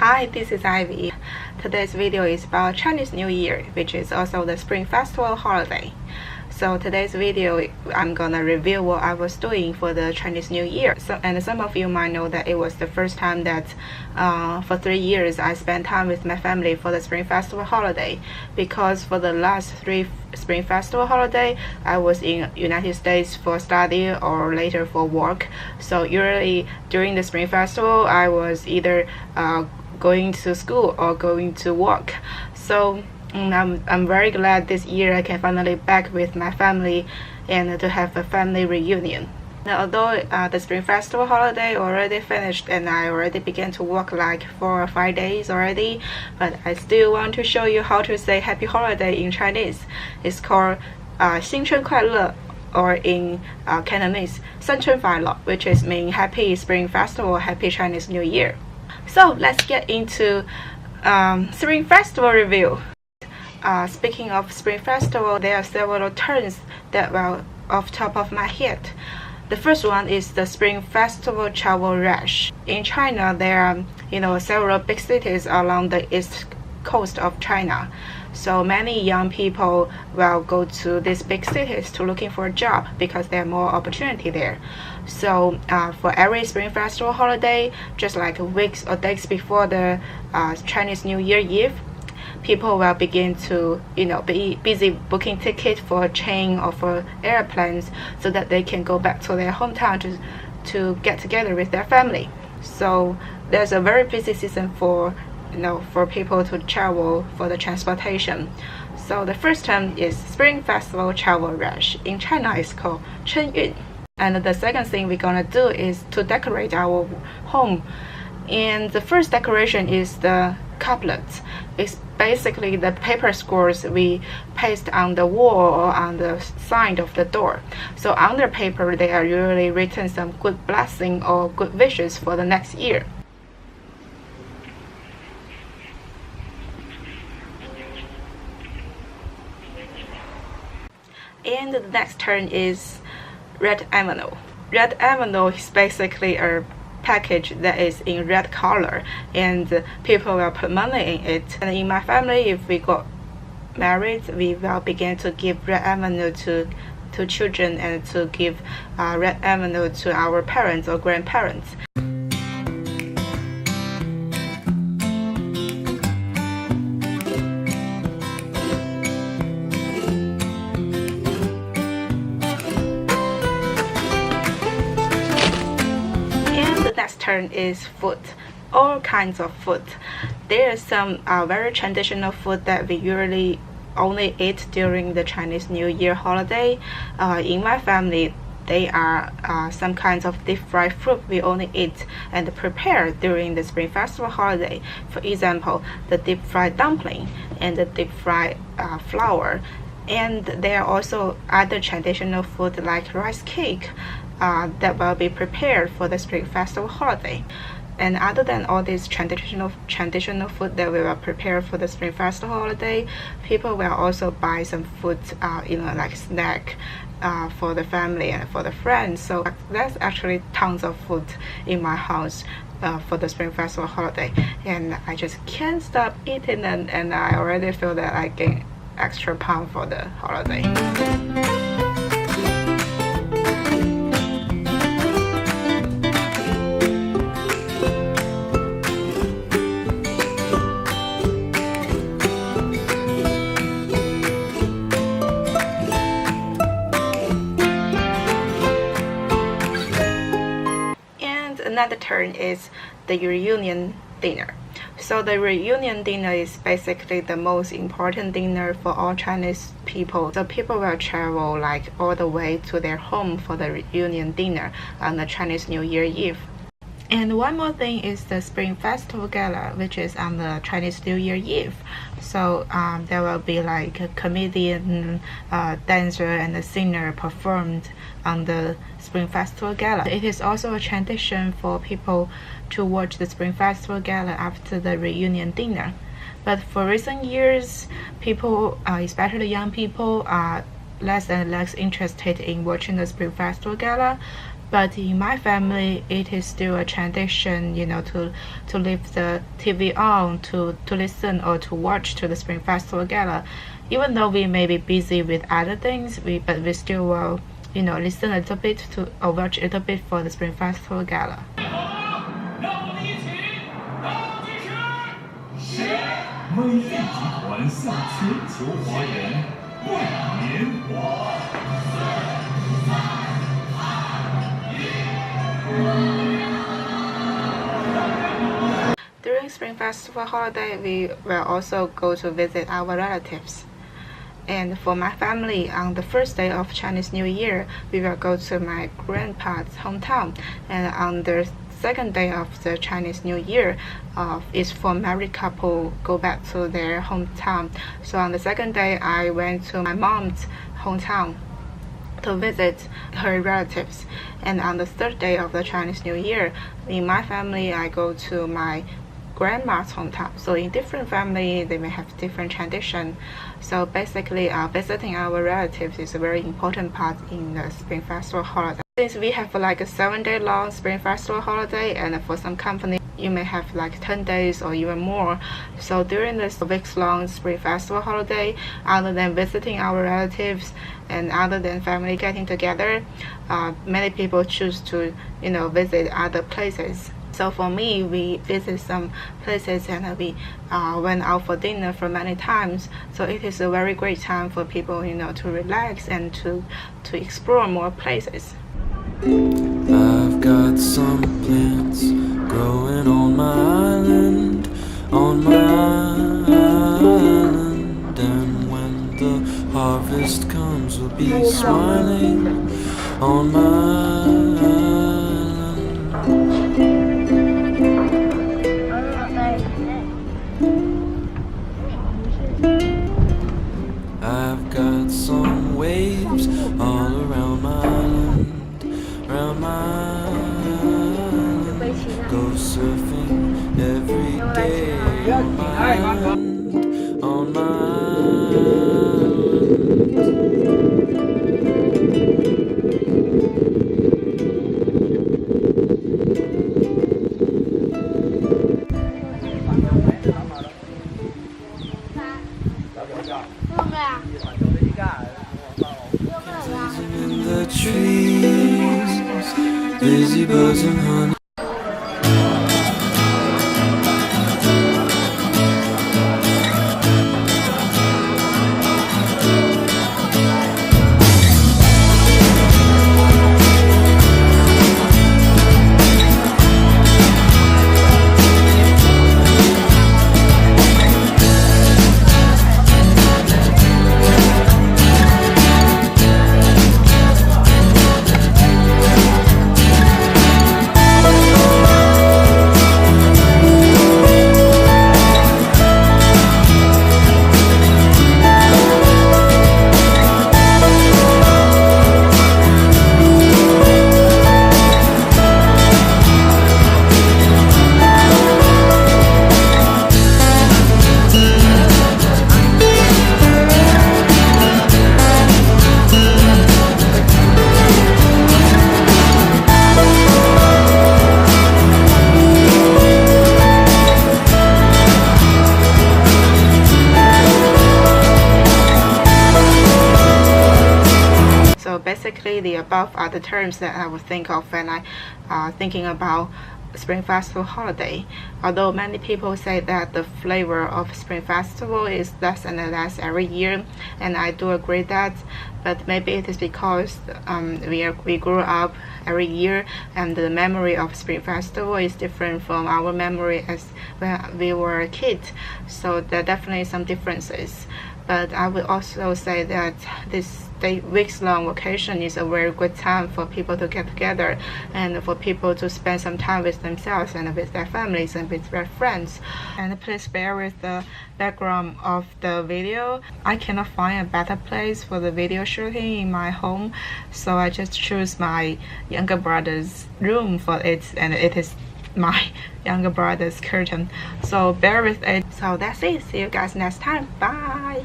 Hi, this is Ivy. Today's video is about Chinese New Year, which is also the Spring Festival holiday. So today's video, I'm gonna review what I was doing for the Chinese New Year. And some of you might know that it was the first time that for 3 years I spent time with my family for the Spring Festival holiday. Because for the last 3 Spring Festival holiday, I was in United States for study or later for work. So usually during the Spring Festival, I was either going to school or going to work. So I'm very glad this year I can finally back with my family and to have a family reunion. Now, although the Spring Festival holiday already finished and I already began to work like 4 or 5 days already, but I still want to show you how to say happy holiday in Chinese. It's called 新春快乐 or in Cantonese 新春快乐, which is mean happy Spring Festival, happy Chinese New Year. So let's get into Spring Festival review. Speaking of Spring Festival, there are several terms that were off top of my head. The first one is the Spring Festival travel rush. In China, there are several big cities along the east coast of China. So many young people will go to these big cities to looking for a job because there are more opportunity there. So for every Spring Festival holiday, just like weeks or days before the Chinese New Year Eve, people will begin to be busy booking tickets for a train or for airplanes so that they can go back to their hometown to get together with their family. So there's a very busy season for people to travel for the transportation. So the first term is Spring Festival travel rush. In China, it's called 春运. And the second thing we're gonna do is to decorate our home. And the first decoration is the couplets. It's basically the paper scores we paste on the wall or on the side of the door. So on the paper, they are usually written some good blessing or good wishes for the next year. And the next turn is red envelope. Red envelope is basically a package that is in red color, and people will put money in it. And in my family, if we got married, we will begin to give red envelope to children and to give red envelope to our parents or grandparents. Next turn is food. All kinds of food. There is some very traditional food that we usually only eat during the Chinese New Year holiday. In my family, they are some kinds of deep fried fruit we only eat and prepare during the Spring Festival holiday. For example, the deep fried dumpling and the deep fried flour. And there are also other traditional food like rice cake that will be prepared for the Spring Festival holiday. And other than all these traditional food that we will prepare for the Spring Festival holiday, people will also buy some food, like snack for the family and for the friends. So there's actually tons of food in my house for the Spring Festival holiday, and I just can't stop eating them, and I already feel that I gain extra pound for the holiday. And another turn is the reunion dinner. So the reunion dinner is basically the most important dinner for all Chinese people. So people will travel like all the way to their home for the reunion dinner on the Chinese New Year Eve. And one more thing is the Spring Festival Gala, which is on the Chinese New Year Eve. So there will be like a comedian, dancer, and a singer performed on the Spring Festival Gala. It is also a tradition for people to watch the Spring Festival Gala after the reunion dinner. But for recent years, people, especially young people, are less and less interested in watching the Spring Festival Gala But in my family, it is still a tradition, to leave the TV on to listen or to watch to the Spring Festival Gala. Even though we may be busy with other things, but we still will, listen a little bit to or watch a little bit for the Spring Festival Gala. 微利集团向全球华人拜年。During Spring Festival holiday, we will also go to visit our relatives. And for my family, on the first day of Chinese New Year, we will go to my grandpa's hometown. And on the second day of the Chinese New Year, is for married couple go back to their hometown. So on the second day, I went to my mom's hometown to visit her relatives. And on the third day of the Chinese New Year, in my family, I go to my grandma's hometown. So in different families, they may have different tradition. So basically, visiting our relatives is a very important part in the Spring Festival holiday. Since we have like a 7-day long Spring Festival holiday, and for some companies, you may have like 10 days or even more. So during this weeks-long Spring Festival holiday, other than visiting our relatives and other than family getting together, many people choose to, visit other places. So for me, we visit some places and we went out for dinner for many times. So it is a very great time for people, to relax and to explore more places. I've got some plants growing on my island, and when the harvest comes, we'll be smiling on my island. I've got some waves all around my island, go surfing every day on my island, on my island. In the trees, busy birds and honey. Basically, the above are the terms that I would think of when I thinking about Spring Festival holiday. Although many people say that the flavor of Spring Festival is less and less every year, and I do agree that, but maybe it is because we grew up every year, and the memory of Spring Festival is different from our memory as when we were a kid. So there are definitely some differences. But I would also say that this weeks-long vacation is a very good time for people to get together and for people to spend some time with themselves and with their families and with their friends. And please bear with the background of the video. I cannot find a better place for the video shooting in my home, so I just choose my younger brother's room for it, and it is my younger brother's curtain. So bear with it. So that's it. See you guys next time. Bye.